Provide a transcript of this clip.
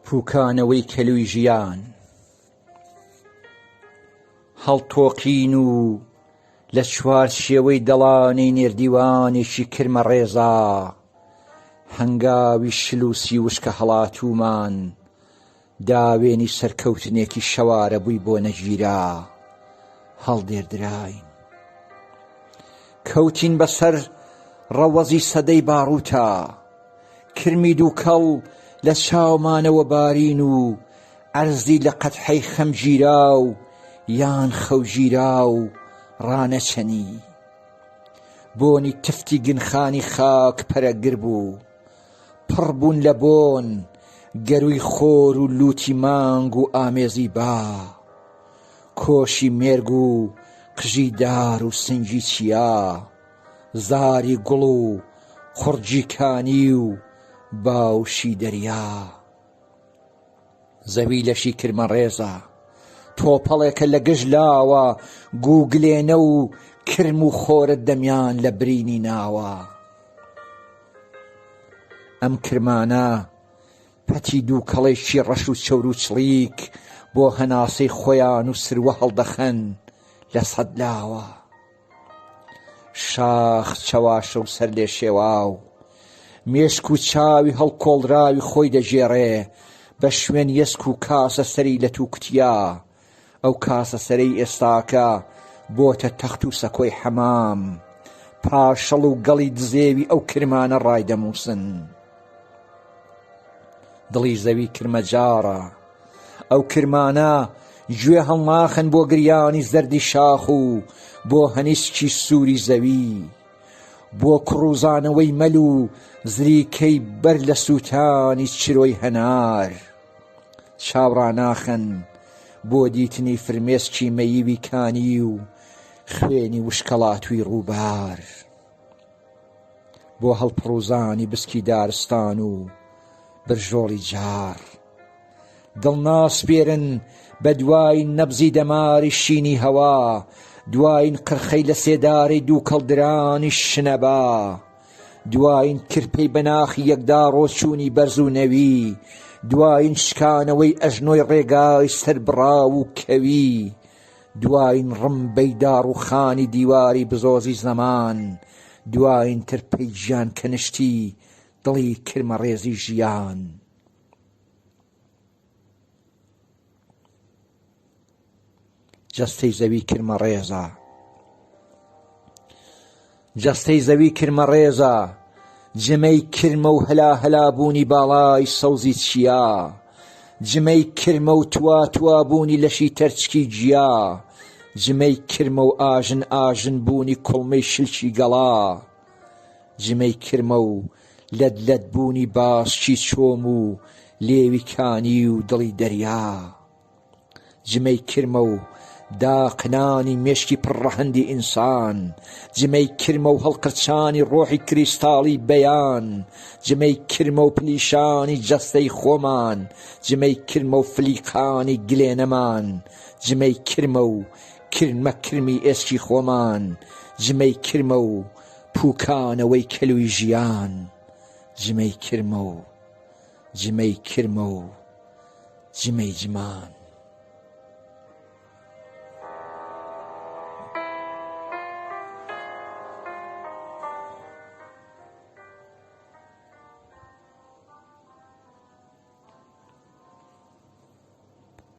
پوکانەوەی کەلووی ژیان هەڵتۆقین و لە چوار شێوەی دەڵانەی نێردیوانێکی کرمە ڕێزا هەنگاوی شلوسی وشکە هەڵاتوومان داوێنی سەرکەوتنێکی شەوارە بووی بۆ نەگیرا هەڵدێردراین کەوتین بەسەر ڕەوەزی سەدەی باڕووتە کرمی دووکەڵ لە چاومانەوە بارین و ئەرزی لە قەدحەی خەمگیرا و یان خەوگیرا و ڕانەچەنی بۆنی تفتی گنخانی خاک پەرەگر بوو پڕ بوون لە بۆن گەروی خۆر و لوتی مانگ و ئامێزی با کۆشی مێرگ و قژی دار و سنگی چیا زاری گوڵ و خوڕجی کانی و باوشی دەریا زەوی لەشی کرمە ڕێزە تۆپەڵێکە لە گەژ لاوە گوگلێنە و کرم و خۆرت دەمیان لە برینی ناوە ئەم کرمانە پەتی دووکەڵێکی ڕەش و چەور و چڵیک بۆ هەناسەی خۆیان و سروە هەڵدەخەن لە سەد لاوە شاخ چەواشە و سەر لێ شێواو مێشک و چاوی هەڵکۆڵراوی خۆی دەژێڕێ بە شوێن یەسک و کاسە سەری لە تووکتیا ئەو کاسە سەرەی ئێستاکە بۆتە تەخت و سەکۆی حەمام پاشەڵ و گەڵی دزێوی ئەو کرمانە ڕایدەمووسن دڵی زەوی کرمەجارە ئەو کرمانە گوێ هەڵناخن بۆ گریانی زەردی شاخ و بۆ هەنیسکی سووری زەوی بۆ کڕوزانەوەی مەل و زریکەی بەر لە سووتانی چرۆی هەنار چاوڕاناخن بۆ دیتنی فرمێسکی مەییوی کانی و خوێنی وشکەڵاتوی ڕووبار بۆ هەڵپڕوزانی بسکی دارستان و برژۆڵی جار دڵناسپێرن بە دوای نەبزی دەماری شینی هەوا دوایین قرخەی لە سێدارەی دووکەڵدرانی شنەبا دوایین کرپەی بەناخی یەکدا ڕۆچوونی بەرز و نەوی دوایین شکانەوەی ئەژنۆی ڕێگای سەربڕاو و کەوی دوایین ڕمبەی داڕ و خانی دیواری بزۆزی زەمان دوایین ترپەی گیان کەنشتی دڵی کرمە ڕێزی ژیان جەستەی زەوی کرمە ڕێزە جەستەی زەوی کرمە ڕێزە جمەی کرمە و هەلا هەلابوونی باڵای سەوزی چیا جمەی کرمە و توا توابوونی لەشی تەرچکی گیا جمەی کرمە و ئاژن ئاژن بوونی کوڵمەی شلکی گەڵا جمەی کرمە و لەد لەد بوونی باسکی چۆم و لێوی کانی و دڵی دەریا جمەی کرمە و داقنانی مێشکی پڕڕەهەندی ئینسان جمەی کرمە و هەڵقرچانی ڕۆحی کریستاڵی بەیان جمەی کرمە و پلیشانی جەستەی خۆمان جمەی کرمە و فلیقانی گلێنەمان جمەی کرمە و کرمە کرمی ئێسکی خۆمان جمەی کرمە و پوکانەوەی کەلووی ژیان جمەی کرمە و جمەی کرمە و جمەی جمان